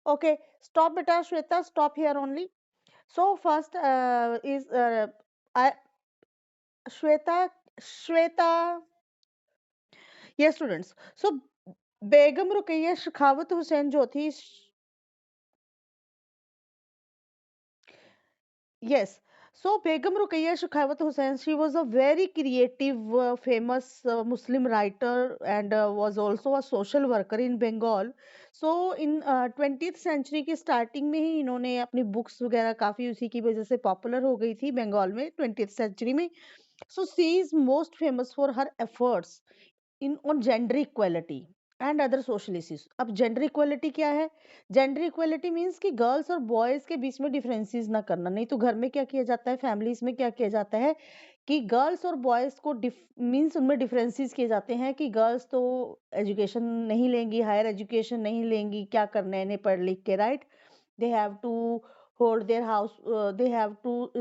Okay, stop beta Shweta, stop here only. So first is I Shweta Shweta. Yes, students. So Begum Ruqayya Shekhawat Hussain जो थी, yes. So Begum Ruqayya Shekhawat Hussain, she was a very creative, famous Muslim writer and was also a social worker in Bengal. So in 20th century की starting में ही इन्होंने अपनी books वगैरह काफी उसी की वजह से popular हो गई थी बंगाल में 20th century में. So she is most famous for her efforts in on gender equality and other social issues. अब जेंडर इक्वेलिटी क्या है? जेंडर इक्वेलिटी मीन्स कि गर्ल्स और बॉयज के बीच में डिफरेंसेस ना करना. नहीं तो घर में क्या किया जाता है, फैमिलीज में क्या किया जाता है कि गर्ल्स और बॉयज को मीन्स उनमें डिफरेंसेस किए जाते हैं कि गर्ल्स तो एजुकेशन नहीं लेंगी, हायर एजुकेशन नहीं लेंगी, क्या करना है इन्हें पढ़ लिख के, right? they have to hold their house,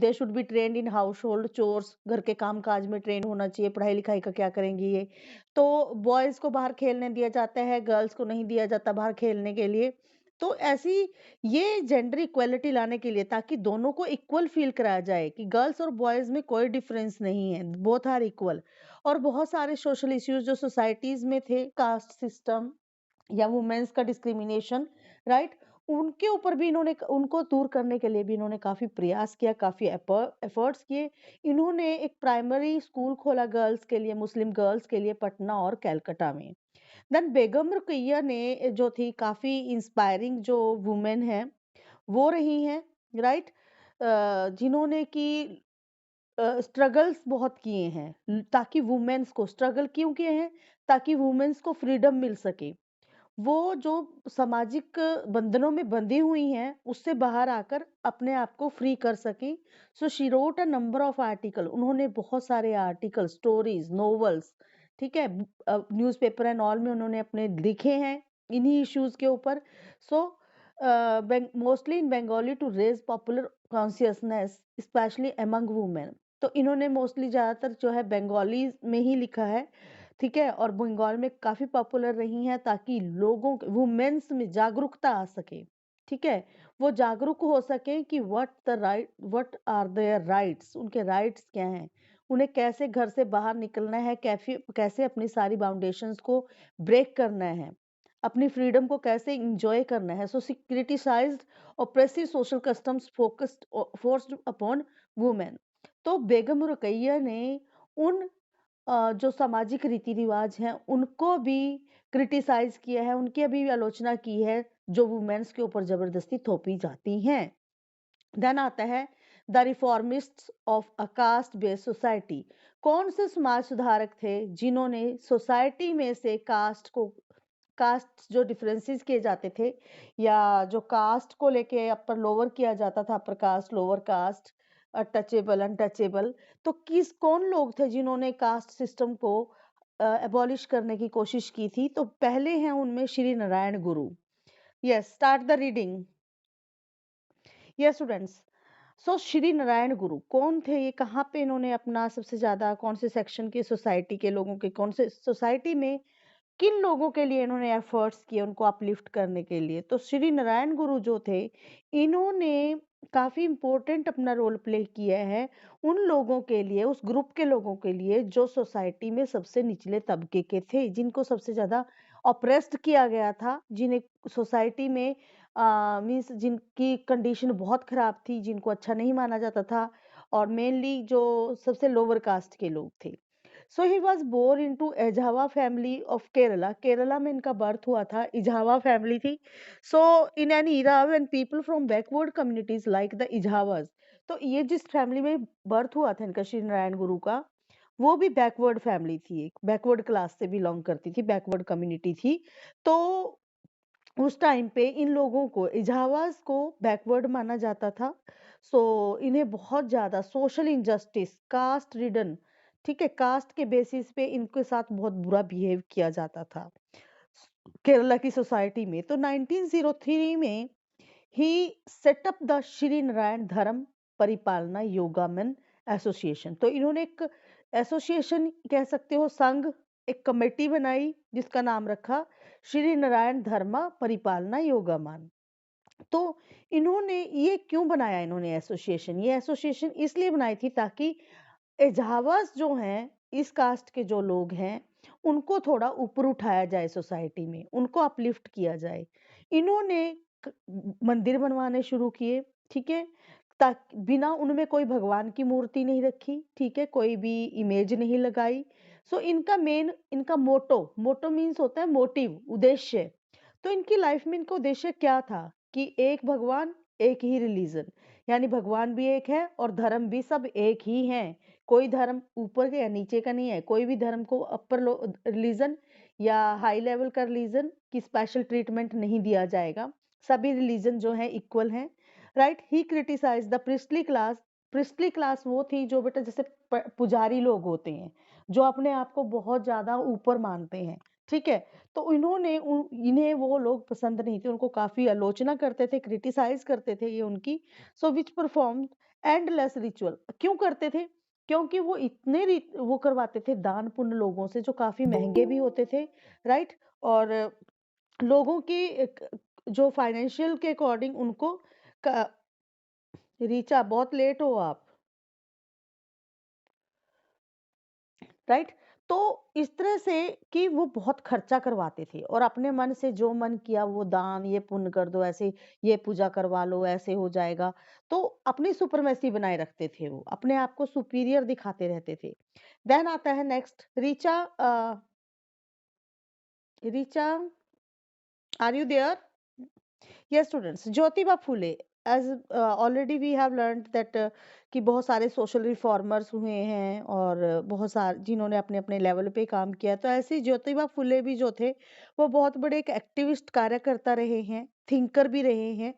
they should be trained in household chores. घर के काम काज में ट्रेन होना चाहिए, पढ़ाई लिखाई का क्या करेंगी ये. तो बॉयज को बाहर खेलने दिया जाता है, गर्ल्स को नहीं दिया जाता बाहर खेलने के लिए. तो ऐसी ये जेंडर इक्वेलिटी लाने के लिए, ताकि दोनों को इक्वल फील कराया जाए कि गर्ल्स और बॉयज में कोई डिफरेंस नहीं है, बोथ आर इक्वल. और बहुत सारे सोशल इश्यूज जो सोसाइटीज में थे, कास्ट सिस्टम या वुमेन्स का डिस्क्रिमिनेशन, राइट, उनके ऊपर भी इन्होंने, उनको दूर करने के लिए भी इन्होंने काफी प्रयास किया, काफी एफर्ट्स किए. इन्होंने एक प्राइमरी स्कूल खोला गर्ल्स के लिए, मुस्लिम गर्ल्स के लिए, पटना और कलकत्ता में. देन बेगम रुकैया ने जो थी, काफी इंस्पायरिंग जो वुमेन है वो रही हैं, राइट, जिन्होंने की स्ट्रगल्स बहुत किए हैं ताकि वुमेन्स को, स्ट्रगल क्यों किए हैं? ताकि वुमेन्स को फ्रीडम मिल सके. वो जो सामाजिक बंधनों में बंधी हुई हैं, उससे बाहर आकर अपने आप को फ्री कर सकें. So she wrote a number of article. उन्होंने बहुत सारे आर्टिकल, स्टोरीज, नॉवेल्स, ठीक है, न्यूज़पेपर एंड ऑल में उन्होंने अपने लिखे हैं इन्हीं इश्यूज के ऊपर. So mostly in Bengali to raise popular consciousness specially among women. तो इन्होंने मोस्टली ज़्यादातर जो है बंगाली में ही लिखा है, ठीक है, और बंगाल में काफी पॉपुलर रही हैं ताकि लोगों वुमेन्स में जागरूकता आ सके, ठीक है, वो जागरूक हो सके कि व्हाट आर देयर राइट्स, उनके राइट्स क्या हैं, उन्हें कैसे घर से बाहर निकलना है, कैसे कैसे अपनी सारी बाउंडेशंस को ब्रेक करना है, अपनी फ्रीडम को कैसे इंजॉय करना है. So criticised oppressive social customs focused forced upon women. तो बेगम रुकैया ने उन जो सामाजिक रीति रिवाज हैं उनको भी क्रिटिसाइज किया है, उनकी भी आलोचना की है जो वुमेन्स के ऊपर जबरदस्ती थोपी जाती हैं. देन आता है the reformists of a caste based society. कौन से समाज सुधारक थे जिन्होंने सोसाइटी में से कास्ट जो डिफरेंसेस किए जाते थे, या जो कास्ट को लेके अपर लोअर किया जाता था, upper caste, lower caste, touchable, untouchable, तो किस कौन लोग थे जिन्होंने कास्ट सिस्टम को एबॉलिश करने की कोशिश की थी? तो पहले हैं उनमें Shri Narayana Guru. Yes, start the reading. Yes students. So Shri Narayana Guru कौन थे? ये कहाँ पे इन्होंने अपना सबसे ज्यादा, कौन से सेक्शन के सोसाइटी के लोगों के, कौन से सोसाइटी में किन लोगों के लिए इन्होंने एफर्ट्स किए उनको अपलिफ्ट करने के लिए? तो श्री नारायण गुरु जो थे, इन्होंने काफी इंपॉर्टेंट अपना रोल प्ले किया है उन लोगों के लिए, उस ग्रुप के लोगों के लिए जो सोसाइटी में सबसे निचले तबके के थे, जिनको सबसे ज्यादा ऑप्रेस्ड किया गया था, जिन्हें सोसाइटी में मीन्स जिनकी कंडीशन बहुत खराब थी, जिनको अच्छा नहीं माना जाता था, और मेनली जो सबसे लोअर कास्ट के लोग थे. So he was born into Ezhava family of Kerala. Kerala में इनका बर्थ हुआ था, इजावा फैमिली थी. So in an era when people from backward communities like the Ezhavas. तो ये जिस फैमिली में बर्थ हुआ था इनका, श्री नारायण गुरु का, वो भी बैकवर्ड फैमिली थी, एक बैकवर्ड क्लास से बिलोंग करती थी, बैकवर्ड कम्युनिटी थी. तो उस टाइम पे इन लोगों को, इजावाज को, बैकवर्ड माना जाता था. सो इन्हें बहुत ज्यादा सोशल इनजस्टिस, कास्ट रिडन, ठीक है, कास्ट के बेसिस पे इनके साथ बहुत बुरा बिहेव किया जाता था केरला की सोसाइटी में. तो 1903 में ही set up the Shri Narayana Dharma Paripalana योगामन association. तो इन्होंने एक एसोसिएशन कह सकते हो, संघ, एक कमेटी बनाई जिसका नाम रखा श्री नारायण धर्म परिपालना योगामान. तो इन्होंने ये क्यों बनाया, इन्होंने एसोसिएशन, ये एसोसिएशन इसलिए बनाई थी ताकि एजावास जो हैं, इस कास्ट के जो लोग हैं, उनको थोड़ा ऊपर उठाया जाए सोसाइटी में, उनको अपलिफ्ट किया जाए। इन्होंने मंदिर बनवाने शुरू किए, ठीक है, ताकि बिना उनमें कोई भगवान की मूर्ति नहीं रखी, ठीक है, कोई भी इमेज नहीं लगाई। सो इनका मोटो, मोटो मीन्स होता है मोटिव, उद्देश्य। तो इनकी लाइफ में इनका उद्देश्य क्या था कि एक भगवान, एक ही रिलीजन, यानी भगवान भी एक है और धर्म भी सब एक ही हैं। कोई धर्म ऊपर का या नीचे का नहीं है, कोई भी धर्म को अपर रिलीजन या हाई लेवल का रिलीजन की स्पेशल ट्रीटमेंट नहीं दिया जाएगा। सभी रिलीजन जो है इक्वल हैं, right. He criticised the priestly class. Priestly class वो थी जो बेटा जैसे पुजारी लोग होते हैं, जो अपने आप को बहुत ज्यादा ऊपर मानते हैं, ठीक है। तो इन्हें वो लोग पसंद नहीं थे, उनको काफी आलोचना करते थे, क्रिटिसाइज करते थे ये उनकी। सो विच परफॉर्म एंडलेस रिचुअल। क्यों करते थे? क्योंकि वो वो करवाते थे दान पुण्य लोगों से, जो काफी महंगे भी होते थे, राइट। और लोगों की जो फाइनेंशियल के अकॉर्डिंग उनको रीचा, बहुत लेट हो आप, राइट। तो इस तरह से कि वो बहुत खर्चा करवाते थे और अपने मन से जो मन किया वो दान, ये पुण्य कर दो, ऐसे ये पूजा करवा लो, ऐसे हो जाएगा। तो अपनी सुपरमेसी बनाए रखते थे, वो अपने आप को सुपीरियर दिखाते रहते थे। देन आता है next Richa, are you there? Yes students, Jyotiba Phule, as already we have learned that कि बहुत सारे सोशल रिफॉर्मर्स हुए हैं और बहुत सारे जिन्होंने अपने अपने लेवल पे काम किया। तो ऐसे ही ज्योतिबा फूले भी जो थे, वो बहुत बड़े एक एक्टिविस्ट कार्यकर्ता रहे हैं, थिंकर भी रहे हैं,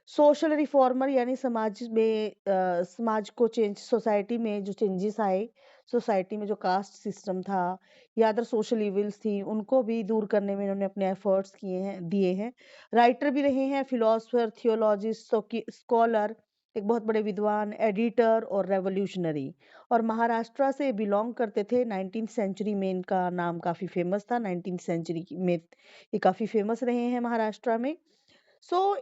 सोशल रिफॉर्मर, यानी समाज को चेंज, सोसाइटी में जो चेंजेस आए, सोसाइटी में जो कास्ट सिस्टम था या अदर सोशल इविल्स थी, उनको भी दूर करने में इन्होंने अपने एफर्ट्स किए हैं, दिए हैं। राइटर भी रहे हैं, फिलोसफर, थियोलॉजिस्ट, स्कॉलर, एक बहुत बड़े विद्वान, एडिटर और रेवोल्यूशनरी। और महाराष्ट्र से बिलोंग करते थे। 19th सेंचुरी में इनका नाम काफ़ी फेमस था, 19th सेंचुरी में ये काफ़ी फेमस रहे हैं महाराष्ट्र में।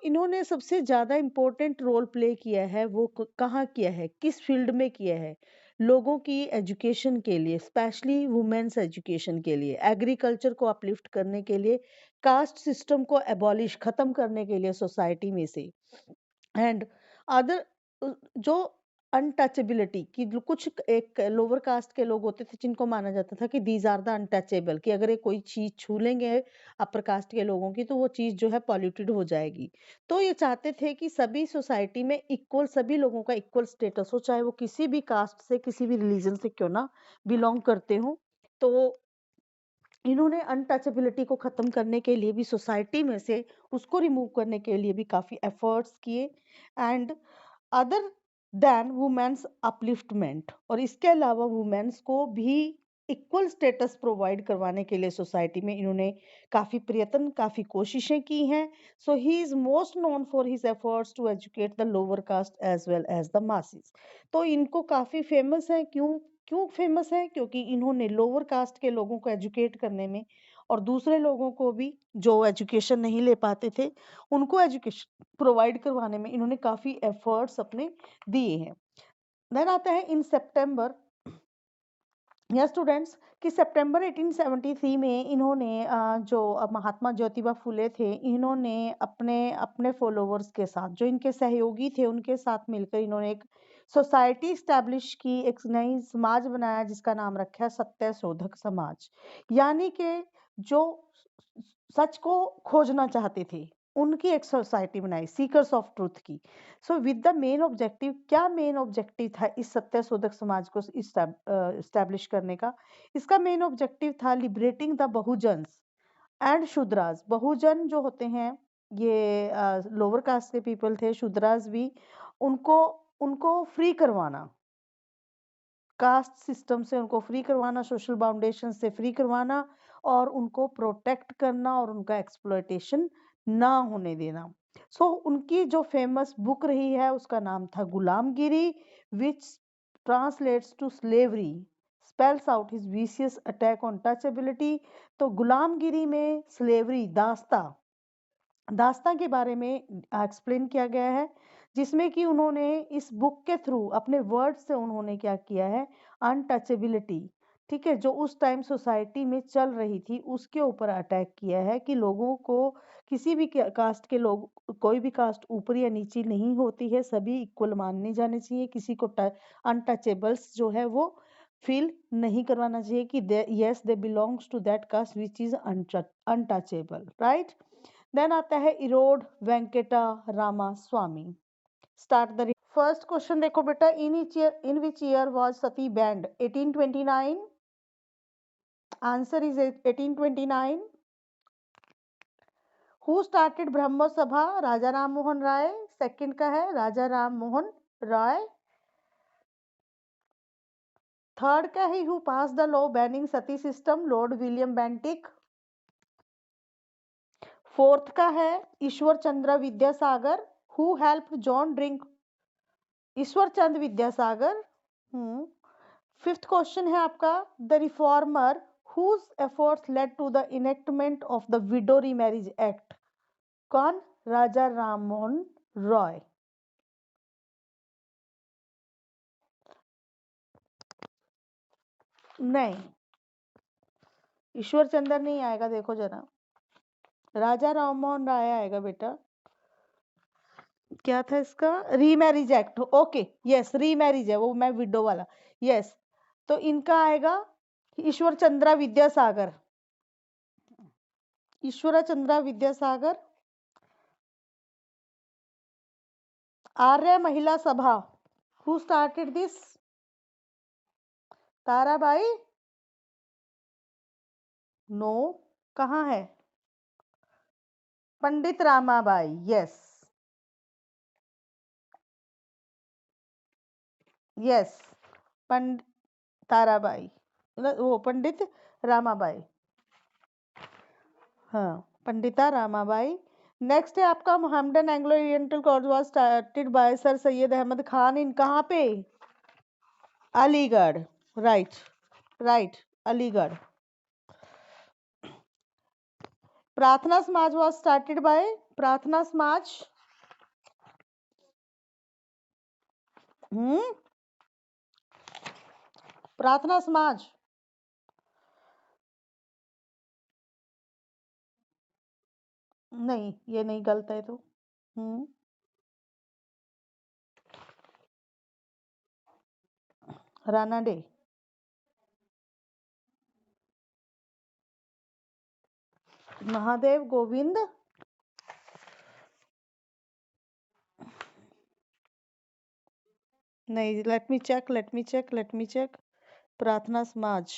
इन्होंने सबसे ज़्यादा इम्पोर्टेंट रोल प्ले किया है, वो कहाँ किया है, किस फील्ड में किया है? लोगों की एजुकेशन के लिए, स्पेशली वुमेन्स एजुकेशन के लिए, एग्रीकल्चर को अपलिफ्ट करने के लिए, कास्ट सिस्टम को एबॉलिश, खत्म करने के लिए सोसाइटी में से। एंड अदर जो अनटचेबिलिटी की, जो कुछ एक लोअर कास्ट के लोग होते थे जिनको माना जाता था कि दीज आर द अनटचेबल, कि अगर ये कोई चीज छू लेंगे अपर कास्ट के लोगों की तो वो चीज जो है पॉल्यूटेड हो जाएगी। तो ये चाहते थे कि सभी सोसाइटी में इक्वल, सभी लोगों का इक्वल स्टेटस हो, चाहे वो किसी भी कास्ट से, किसी भी रिलीजन से क्यों ना बिलोंग करते हो। तो इन्होंने अनटचेबिलिटी को खत्म करने के लिए भी, सोसाइटी में से उसको रिमूव करने के लिए भी काफी एफर्ट्स किए। And other than women's upliftment, और इसके अलावा वुमेन्स को भी इक्वल स्टेटस प्रोवाइड करवाने के लिए सोसाइटी में इन्होंने काफी प्रयत्न, काफी कोशिशें की हैं। So he is most known for his efforts to educate the lower caste as well as the masses. तो इनको काफी फेमस है, क्यों क्यों फेमस है? क्योंकि इन्होंने लोअर कास्ट के लोगों को एजुकेट करने में और दूसरे लोगों को भी जो एजुकेशन नहीं ले पाते थे, उनको एजुकेशन प्रोवाइड करवाने में इन्होंने काफी एफर्ट्स अपने दिए हैं। देन आता है इन सितंबर, या स्टूडेंट्स, कि सितंबर 1873 में इन्होंने जो महात्मा ज्योतिबा फुले थे, इन्होंने अपने अपने फॉलोअर्स के साथ, जो इनके सहयोगी थे, उनके साथ मिलकर इन्होंने एक सोसाइटी स्टैब्लिश की, एक नई समाज बनाया जिसका नाम रखा है सत्य शोधक समाज। यानी कि जो सच को खोजना चाहते थे, उनकी एक सोसाइटी बनाई, सीकर्स ऑफ ट्रूथ की। So with the main objective, क्या मेन ऑब्जेक्टिव था इस सत्य शोधक समाज को इस्टेब्लिश करने का? इसका मेन ऑब्जेक्टिव था लिबरेटिंग द बहुजन्स एंड शूद्रास। बहुजन जो होते हैं, ये लोअर कास्ट के पीपल थे, शूद्रास भी, उनको उनको फ्री करवाना, कास्ट सिस्टम से उनको फ्री करवाना, सोशल बाउंडेशन से फ्री करवाना, और उनको प्रोटेक्ट करना और उनका एक्सप्लॉयटेशन ना होने देना। उनकी जो फेमस बुक रही है उसका नाम था Gulamgiri, which translates to slavery, spells out his vicious attack on touchability. तो गुलामगिरी में स्लेवरी, दास्ता, दास्तां के बारे में एक्सप्लेन किया गया है, जिसमें कि उन्होंने इस बुक के थ्रू अपने वर्ड से उन्होंने क्या किया है, अनटचेबिलिटी, ठीक है, जो उस टाइम सोसाइटी में चल रही थी उसके ऊपर अटैक किया है कि लोगों को, किसी भी कास्ट के लोग, कोई भी कास्ट ऊपर या नीचे नहीं होती है, सभी इक्वल मानने जाने चाहिए, किसी को अनटचेबल्स जो है वो फील नहीं करवाना चाहिए कि yes they belongs to that caste which is untouchable, right. Then आता है Erode Venkata Rama Swamy. Start the first question देखो बेटा, in which year was sati banned? 1829। Answer is 1829। Who started Brahmo Sabha? Raja Ram Mohan Roy. Second का है राजा राम मोहन राय। थर्ड का है who passed the law banning sati system? Lord William Bentinck. Fourth का है Ishwar Chandra Vidyasagar. Who help John drink? Ishwar Chandra Vidyasagar. Fifth question है आपका, the reformer whose efforts led to the enactment of the widow remarriage act? कौन? राजा राम मोहन रॉय। नहीं, ईश्वर चंद्र नहीं आएगा, देखो जरा, राजा राम मोहन राय आएगा बेटा। क्या था इसका? Remarriage act. Okay, yes, remarriage है वो, मैं विडो वाला, यस। तो इनका आएगा ईश्वर चंद्र विद्यासागर। ईश्वर Chandra Vidyasagar. Arya Mahila Sabha, who started this? Tarabai. No, कहाँ है? पंडित रामाबाई, यस, यस, पंडित ताराबाई, वो पंडित रामाबाई, हाँ, पंडिता रामाबाई। नेक्स्ट है आपका Mohammedan Anglo Oriental College was started by Sir Syed Ahmad Khan in कहाँ पे? Aligarh, right, right, Aligarh. Prarthana Samaj was started bye? प्रार्थना समाज, हम्म, प्रार्थना समाज, नहीं, ये नहीं, गलत है तो। हम्म, राणा डे। महादेव गोविंद। नहीं, let me check, let me check, let me check. Prarthana समाज,